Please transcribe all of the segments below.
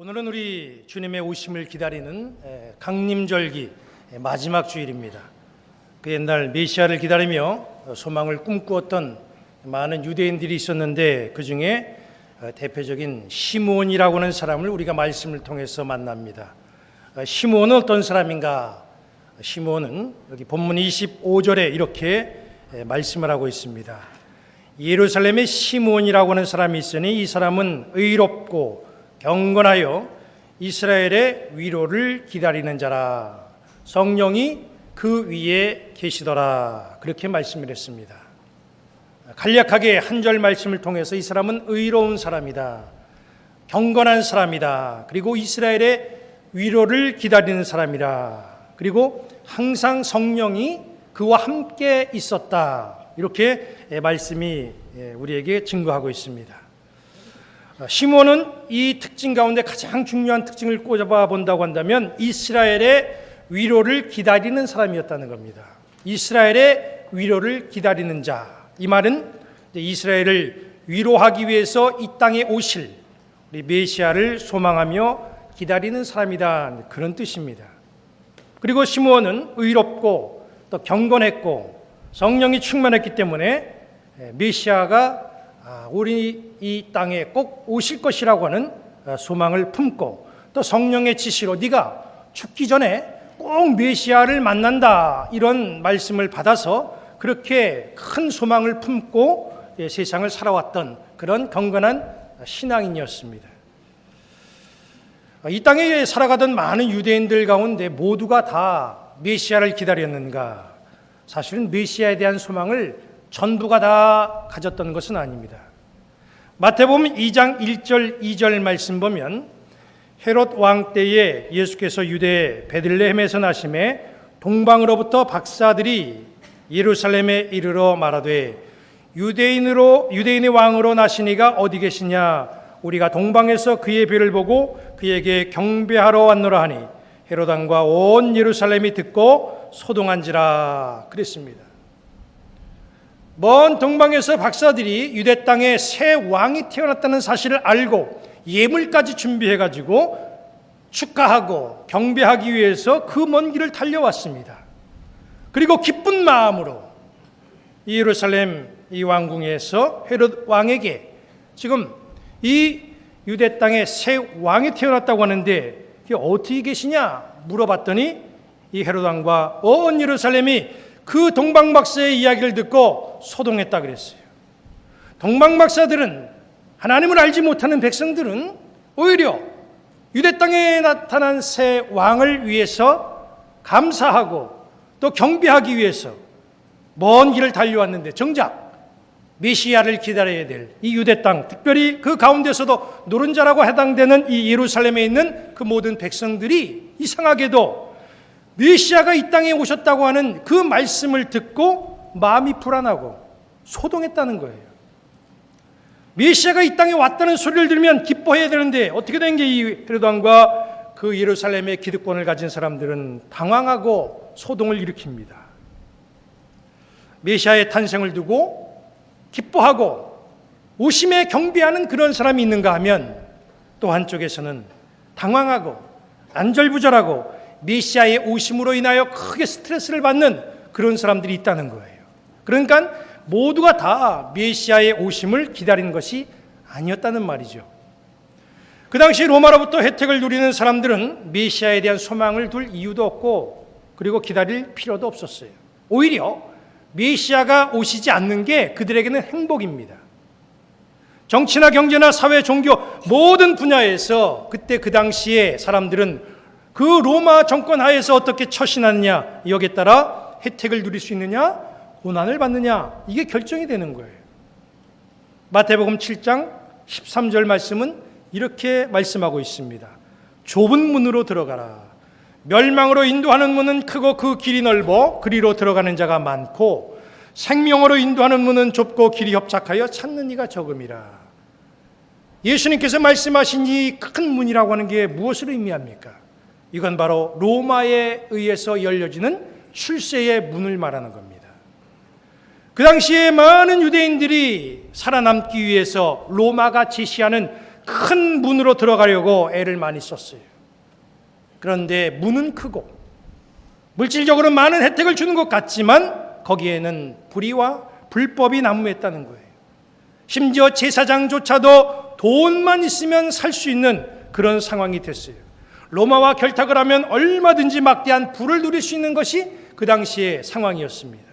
오늘은 우리 주님의 오심을 기다리는 강림절기 마지막 주일입니다. 그 옛날 메시아를 기다리며 소망을 꿈꾸었던 많은 유대인들이 있었는데 그 중에 대표적인 시므온이라고 하는 사람을 우리가 말씀을 통해서 만납니다. 시므온은 어떤 사람인가? 시므온은 여기 본문 25절에 이렇게 말씀을 하고 있습니다. 예루살렘에 시므온이라고 하는 사람이 있으니 이 사람은 의롭고 경건하여 이스라엘의 위로를 기다리는 자라. 성령이 그 위에 계시더라. 그렇게 말씀을 했습니다. 간략하게 한 절 말씀을 통해서 이 사람은 의로운 사람이다, 경건한 사람이다, 그리고 이스라엘의 위로를 기다리는 사람이다, 그리고 항상 성령이 그와 함께 있었다. 이렇게 말씀이 우리에게 증거하고 있습니다. 시므온은 이 특징 가운데 가장 중요한 특징을 꼽아 본다고 한다면 이스라엘의 위로를 기다리는 사람이었다는 겁니다. 이스라엘의 위로를 기다리는 자. 이 말은 이스라엘을 위로하기 위해서 이 땅에 오실 우리 메시아를 소망하며 기다리는 사람이다. 그런 뜻입니다. 그리고 시므온은 의롭고 또 경건했고 성령이 충만했기 때문에 메시아가 우리 이 땅에 꼭 오실 것이라고 하는 소망을 품고 또 성령의 지시로 네가 죽기 전에 꼭 메시아를 만난다 이런 말씀을 받아서 그렇게 큰 소망을 품고 세상을 살아왔던 그런 경건한 신앙인이었습니다. 이 땅에 살아가던 많은 유대인들 가운데 모두가 다 메시아를 기다렸는가? 사실은 메시아에 대한 소망을 전부가 다 가졌던 것은 아닙니다. 마태복음 2장 1절 2절 말씀 보면 헤롯 왕 때에 예수께서 유대 베들레헴에서 나심에 동방으로부터 박사들이 예루살렘에 이르러 말하되 유대인의 왕으로 나시니가 어디 계시냐? 우리가 동방에서 그의 별을 보고 그에게 경배하러 왔노라 하니 헤롯 왕과 온 예루살렘이 듣고 소동한지라. 그랬습니다. 먼 동방에서 박사들이 유대 땅에 새 왕이 태어났다는 사실을 알고 예물까지 준비해가지고 축하하고 경배하기 위해서 그 먼 길을 달려왔습니다. 그리고 기쁜 마음으로 예루살렘 이 왕궁에서 헤롯 왕에게 지금 이 유대 땅에 새 왕이 태어났다고 하는데 이게 어떻게 계시냐 물어봤더니 이 헤롯 왕과 온 예루살렘이 그 동방박사의 이야기를 듣고 소동했다 그랬어요. 동방박사들은 하나님을 알지 못하는 백성들은 오히려 유대 땅에 나타난 새 왕을 위해서 감사하고 또 경배하기 위해서 먼 길을 달려왔는데 정작 메시아를 기다려야 될 이 유대 땅, 특별히 그 가운데서도 노른자라고 해당되는 이 예루살렘에 있는 그 모든 백성들이 이상하게도 메시아가 이 땅에 오셨다고 하는 그 말씀을 듣고 마음이 불안하고 소동했다는 거예요. 메시아가 이 땅에 왔다는 소리를 들으면 기뻐해야 되는데 어떻게 된 게 이 헤롯 왕과 그 예루살렘의 기득권을 가진 사람들은 당황하고 소동을 일으킵니다. 메시아의 탄생을 두고 기뻐하고 오심에 경배하는 그런 사람이 있는가 하면 또 한쪽에서는 당황하고 안절부절하고 메시아의 오심으로 인하여 크게 스트레스를 받는 그런 사람들이 있다는 거예요. 그러니까 모두가 다 메시아의 오심을 기다리는 것이 아니었다는 말이죠. 그 당시 로마로부터 혜택을 누리는 사람들은 메시아에 대한 소망을 둘 이유도 없고 그리고 기다릴 필요도 없었어요. 오히려 메시아가 오시지 않는 게 그들에게는 행복입니다. 정치나 경제나 사회, 종교 모든 분야에서 그때 그 당시에 사람들은 그 로마 정권 하에서 어떻게 처신하느냐 여기에 따라 혜택을 누릴 수 있느냐 고난을 받느냐 이게 결정이 되는 거예요. 마태복음 7장 13절 말씀은 이렇게 말씀하고 있습니다. 좁은 문으로 들어가라. 멸망으로 인도하는 문은 크고 그 길이 넓어 그리로 들어가는 자가 많고 생명으로 인도하는 문은 좁고 길이 협착하여 찾는 이가 적음이라. 예수님께서 말씀하신 이 큰 문이라고 하는 게 무엇을 의미합니까? 이건 바로 로마에 의해서 열려지는 출세의 문을 말하는 겁니다. 그 당시에 많은 유대인들이 살아남기 위해서 로마가 제시하는 큰 문으로 들어가려고 애를 많이 썼어요. 그런데 문은 크고 물질적으로 많은 혜택을 주는 것 같지만 거기에는 불의와 불법이 난무했다는 거예요. 심지어 제사장조차도 돈만 있으면 살 수 있는 그런 상황이 됐어요. 로마와 결탁을 하면 얼마든지 막대한 부를 누릴 수 있는 것이 그 당시의 상황이었습니다.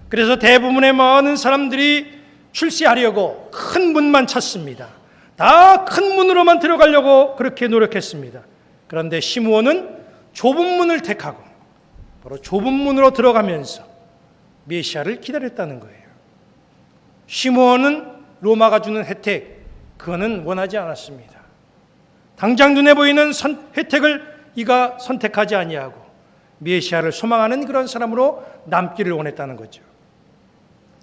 그래서 대부분의 많은 사람들이 출세하려고 큰 문만 찾습니다. 다 큰 문으로만 들어가려고 그렇게 노력했습니다. 그런데 시므온은 좁은 문을 택하고 바로 좁은 문으로 들어가면서 메시아를 기다렸다는 거예요. 시므온은 로마가 주는 혜택, 그거는 원하지 않았습니다. 당장 눈에 보이는 혜택을 이가 선택하지 아니하고 메시아를 소망하는 그런 사람으로 남기를 원했다는 거죠.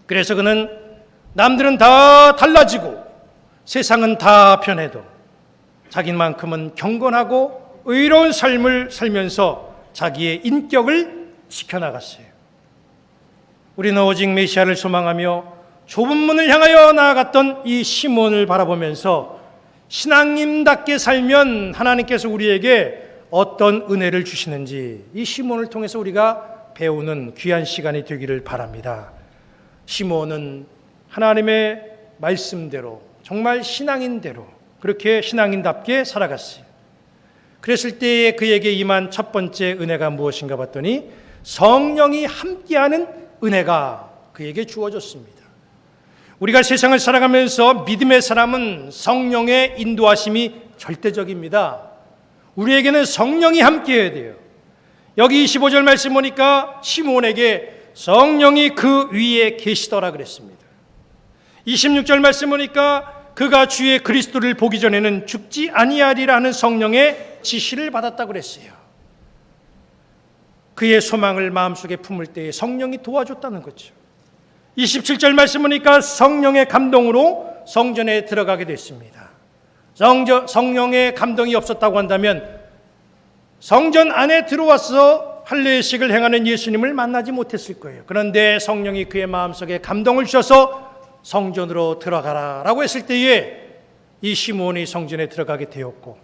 그래서 그는 남들은 다 달라지고 세상은 다 변해도 자기만큼은 경건하고 의로운 삶을 살면서 자기의 인격을 지켜나갔어요. 우리는 오직 메시아를 소망하며 좁은 문을 향하여 나아갔던 이 시몬을 바라보면서 신앙인답게 살면 하나님께서 우리에게 어떤 은혜를 주시는지 이 시몬을 통해서 우리가 배우는 귀한 시간이 되기를 바랍니다. 시몬은 하나님의 말씀대로 정말 신앙인대로 그렇게 신앙인답게 살아갔어요. 그랬을 때에 그에게 임한 첫 번째 은혜가 무엇인가 봤더니 성령이 함께하는 은혜가 그에게 주어졌습니다. 우리가 세상을 살아가면서 믿음의 사람은 성령의 인도하심이 절대적입니다. 우리에게는 성령이 함께해야 돼요. 여기 25절 말씀 보니까 시몬에게 성령이 그 위에 계시더라 그랬습니다. 26절 말씀 보니까 그가 주의 그리스도를 보기 전에는 죽지 아니하리라 하는 성령의 지시를 받았다고 그랬어요. 그의 소망을 마음속에 품을 때에 성령이 도와줬다는 거죠. 27절 말씀 보니까 성령의 감동으로 성전에 들어가게 됐습니다. 성령의 감동이 없었다고 한다면 성전 안에 들어와서 할례식을 행하는 예수님을 만나지 못했을 거예요. 그런데 성령이 그의 마음속에 감동을 주셔서 성전으로 들어가라라고 했을 때에 이 시몬이 성전에 들어가게 되었고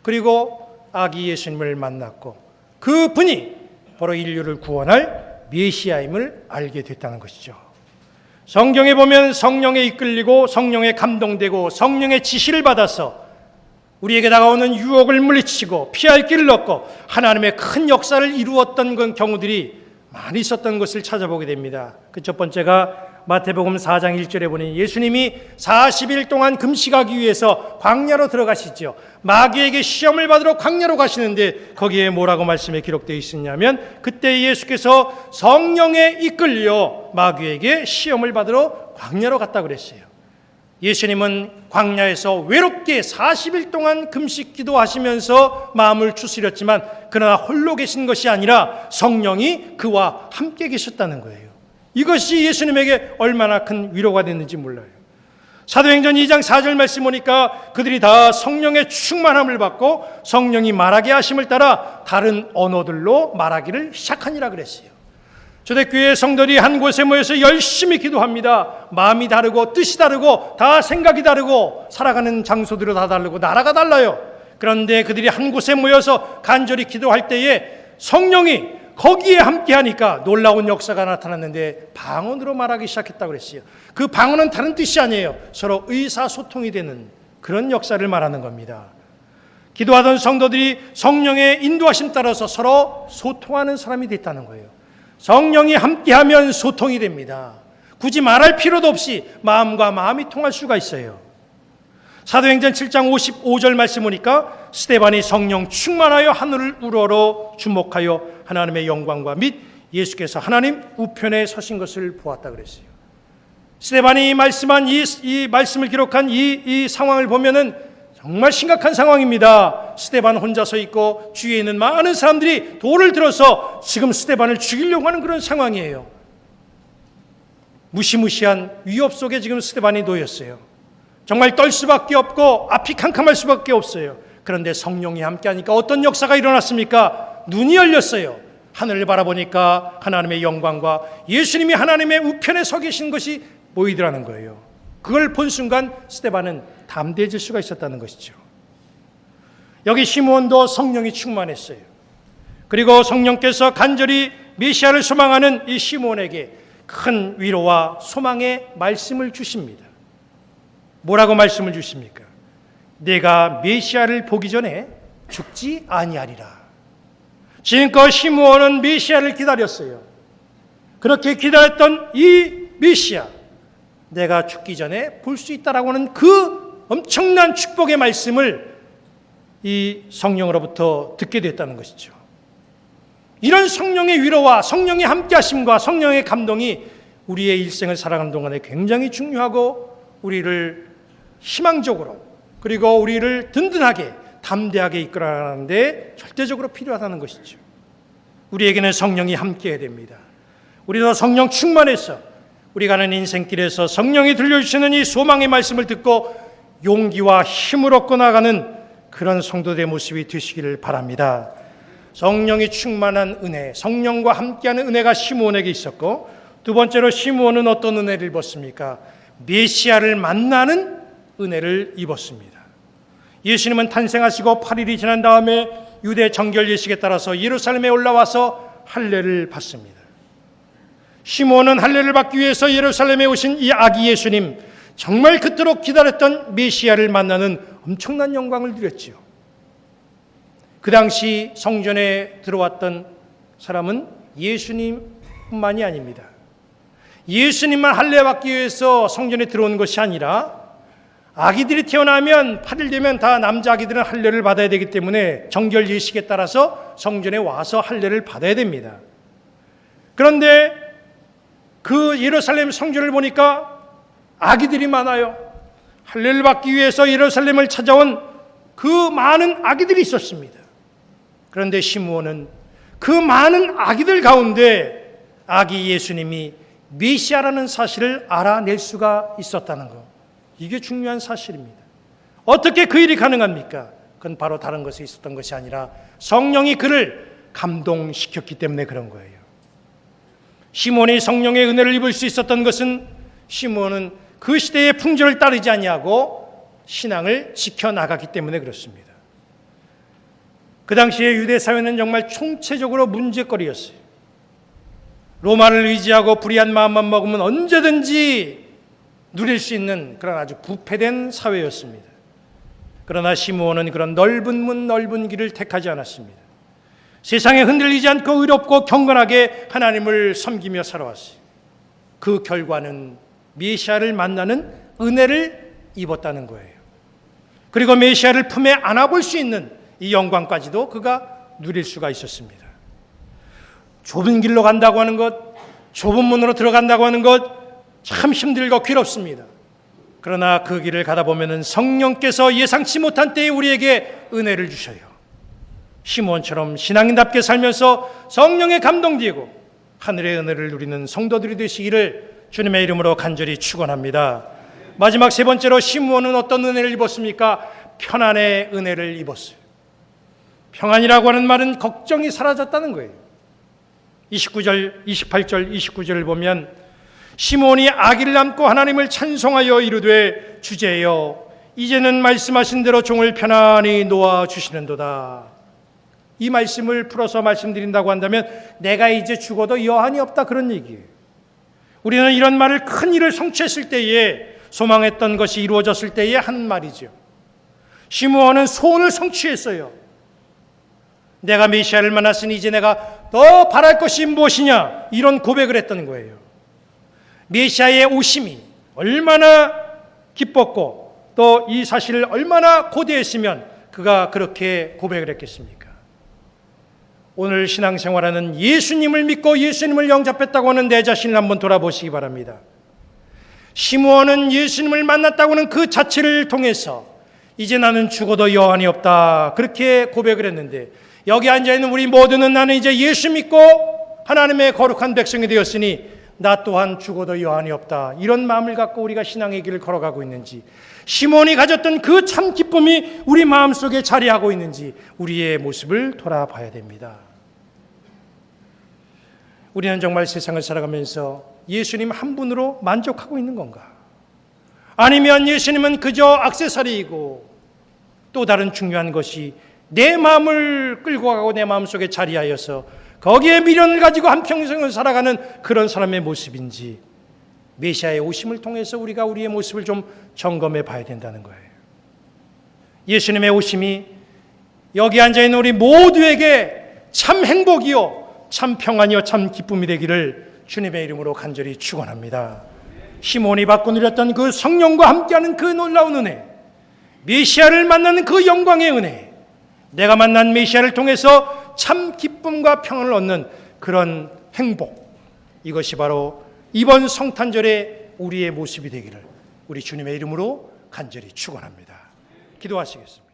그리고 아기 예수님을 만났고 그 분이 바로 인류를 구원할 메시아임을 알게 됐다는 것이죠. 성경에 보면 성령에 이끌리고 성령에 감동되고 성령의 지시를 받아서 우리에게 다가오는 유혹을 물리치고 피할 길을 얻고 하나님의 큰 역사를 이루었던 그런 경우들이 많이 있었던 것을 찾아보게 됩니다. 그 첫 번째가 마태복음 4장 1절에 보니 예수님이 40일 동안 금식하기 위해서 광야로 들어가시죠. 마귀에게 시험을 받으러 광야로 가시는데 거기에 뭐라고 말씀에 기록되어 있었냐면 그때 예수께서 성령에 이끌려 마귀에게 시험을 받으러 광야로 갔다 그랬어요. 예수님은 광야에서 외롭게 40일 동안 금식 기도하시면서 마음을 추스렸지만 그러나 홀로 계신 것이 아니라 성령이 그와 함께 계셨다는 거예요. 이것이 예수님에게 얼마나 큰 위로가 됐는지 몰라요. 사도행전 2장 4절 말씀 보니까 그들이 다 성령의 충만함을 받고 성령이 말하게 하심을 따라 다른 언어들로 말하기를 시작하니라 그랬어요. 초대교회 성도들이 한 곳에 모여서 열심히 기도합니다. 마음이 다르고 뜻이 다르고 다 생각이 다르고 살아가는 장소들이 다 다르고 나라가 달라요. 그런데 그들이 한 곳에 모여서 간절히 기도할 때에 성령이 거기에 함께하니까 놀라운 역사가 나타났는데 방언으로 말하기 시작했다고 그랬어요. 그 방언은 다른 뜻이 아니에요. 서로 의사소통이 되는 그런 역사를 말하는 겁니다. 기도하던 성도들이 성령의 인도하심 따라서 서로 소통하는 사람이 됐다는 거예요. 성령이 함께하면 소통이 됩니다. 굳이 말할 필요도 없이 마음과 마음이 통할 수가 있어요. 사도행전 7장 55절 말씀 보니까 스데반이 성령 충만하여 하늘을 우러러 주목하여 하나님의 영광과 및 예수께서 하나님 우편에 서신 것을 보았다 그랬어요. 스데반이 말씀한 이 말씀을 기록한 이 상황을 보면은 정말 심각한 상황입니다. 스데반 혼자 서 있고 주위에 있는 많은 사람들이 돌을 들어서 지금 스데반을 죽이려고 하는 그런 상황이에요. 무시무시한 위협 속에 지금 스데반이 놓였어요. 정말 떨 수밖에 없고 앞이 캄캄할 수밖에 없어요. 그런데 성령이 함께하니까 어떤 역사가 일어났습니까? 눈이 열렸어요. 하늘을 바라보니까 하나님의 영광과 예수님이 하나님의 우편에 서 계신 것이 보이더라는 거예요. 그걸 본 순간 스데반은 담대해질 수가 있었다는 것이죠. 여기 시므온도 성령이 충만했어요. 그리고 성령께서 간절히 메시아를 소망하는 이 시므온에게 큰 위로와 소망의 말씀을 주십니다. 뭐라고 말씀을 주십니까? 내가 메시아를 보기 전에 죽지 아니하리라. 지금껏 시므온은 메시아를 기다렸어요. 그렇게 기다렸던 이 메시아, 내가 죽기 전에 볼 수 있다라고 하는 그 엄청난 축복의 말씀을 이 성령으로부터 듣게 됐다는 것이죠. 이런 성령의 위로와 성령의 함께하심과 성령의 감동이 우리의 일생을 살아가는 동안에 굉장히 중요하고 우리를 희망적으로 그리고 우리를 든든하게 담대하게 이끌어가는 데 절대적으로 필요하다는 것이죠. 우리에게는 성령이 함께해야 됩니다. 우리도 성령 충만해서 우리 가는 인생길에서 성령이 들려주시는 이 소망의 말씀을 듣고 용기와 힘을 얻고 나가는 그런 성도들의 모습이 되시기를 바랍니다. 성령이 충만한 은혜, 성령과 함께하는 은혜가 시므온에게 있었고, 두 번째로 시므온은 어떤 은혜를 입었습니까? 메시아를 만나는 은혜를 입었습니다. 예수님은 탄생하시고 8일이 지난 다음에 유대 정결 예식에 따라서 예루살렘에 올라와서 할례를 받습니다. 시므온은 할례를 받기 위해서 예루살렘에 오신 이 아기 예수님, 정말 그토록 기다렸던 메시아를 만나는 엄청난 영광을 누렸지요. 그 당시 성전에 들어왔던 사람은 예수님뿐만이 아닙니다. 예수님만 할례 받기 위해서 성전에 들어온 것이 아니라 아기들이 태어나면 8일 되면 다 남자 아기들은 할례를 받아야 되기 때문에 정결 예식에 따라서 성전에 와서 할례를 받아야 됩니다. 그런데 그 예루살렘 성전을 보니까 아기들이 많아요. 할례를 받기 위해서 예루살렘을 찾아온 그 많은 아기들이 있었습니다. 그런데 시므온은 그 많은 아기들 가운데 아기 예수님이 메시아라는 사실을 알아낼 수가 있었다는 것. 이게 중요한 사실입니다. 어떻게 그 일이 가능합니까? 그건 바로 다른 것에 있었던 것이 아니라 성령이 그를 감동시켰기 때문에 그런 거예요. 시므온이 성령의 은혜를 입을 수 있었던 것은 시므온은 그 시대의 풍조를 따르지 아니하고 신앙을 지켜나갔기 때문에 그렇습니다. 그 당시에 유대 사회는 정말 총체적으로 문제거리였어요. 로마를 의지하고 불의한 마음만 먹으면 언제든지 누릴 수 있는 그런 아주 부패된 사회였습니다. 그러나 시므온은 그런 넓은 문 넓은 길을 택하지 않았습니다. 세상에 흔들리지 않고 의롭고 경건하게 하나님을 섬기며 살아왔어요. 그 결과는 메시아를 만나는 은혜를 입었다는 거예요. 그리고 메시아를 품에 안아볼 수 있는 이 영광까지도 그가 누릴 수가 있었습니다. 좁은 길로 간다고 하는 것, 좁은 문으로 들어간다고 하는 것 참 힘들고 괴롭습니다. 그러나 그 길을 가다 보면은 성령께서 예상치 못한 때에 우리에게 은혜를 주셔요. 시므온처럼 신앙인답게 살면서 성령에 감동되고 하늘의 은혜를 누리는 성도들이 되시기를 주님의 이름으로 간절히 축원합니다. 마지막 세 번째로 시므온은 어떤 은혜를 입었습니까? 평안의 은혜를 입었어요. 평안이라고 하는 말은 걱정이 사라졌다는 거예요. 28절, 29절을 보면 시므온이 아기를 안고 하나님을 찬송하여 이르되 주제여 이제는 말씀하신 대로 종을 편안히 놓아주시는도다. 이 말씀을 풀어서 말씀드린다고 한다면 내가 이제 죽어도 여한이 없다 그런 얘기예요. 우리는 이런 말을 큰 일을 성취했을 때에 소망했던 것이 이루어졌을 때에 하는 말이죠. 시므온은 소원을 성취했어요. 내가 메시아를 만났으니 이제 내가 더 바랄 것이 무엇이냐 이런 고백을 했던 거예요. 메시아의 오심이 얼마나 기뻤고 또 이 사실을 얼마나 고대했으면 그가 그렇게 고백을 했겠습니까? 오늘 신앙생활하는 예수님을 믿고 예수님을 영접했다고 하는 내 자신을 한번 돌아보시기 바랍니다. 시므온은 예수님을 만났다고 하는 그 자체를 통해서 이제 나는 죽어도 여한이 없다 그렇게 고백을 했는데 여기 앉아있는 우리 모두는 나는 이제 예수 믿고 하나님의 거룩한 백성이 되었으니 나 또한 죽어도 여한이 없다 이런 마음을 갖고 우리가 신앙의 길을 걸어가고 있는지 시므온이 가졌던 그 참 기쁨이 우리 마음속에 자리하고 있는지 우리의 모습을 돌아봐야 됩니다. 우리는 정말 세상을 살아가면서 예수님 한 분으로 만족하고 있는 건가? 아니면 예수님은 그저 액세서리이고 또 다른 중요한 것이 내 마음을 끌고 가고 내 마음속에 자리하여서 거기에 미련을 가지고 한평생을 살아가는 그런 사람의 모습인지 메시아의 오심을 통해서 우리가 우리의 모습을 좀 점검해 봐야 된다는 거예요. 예수님의 오심이 여기 앉아있는 우리 모두에게 참 행복이요 참 평안이요 참 기쁨이 되기를 주님의 이름으로 간절히 축원합니다. 시몬이 받고 누렸던 그 성령과 함께하는 그 놀라운 은혜, 메시아를 만나는 그 영광의 은혜, 내가 만난 메시아를 통해서 참 기쁨과 평안을 얻는 그런 행복, 이것이 바로 이번 성탄절의 우리의 모습이 되기를 우리 주님의 이름으로 간절히 축원합니다. 기도하시겠습니다.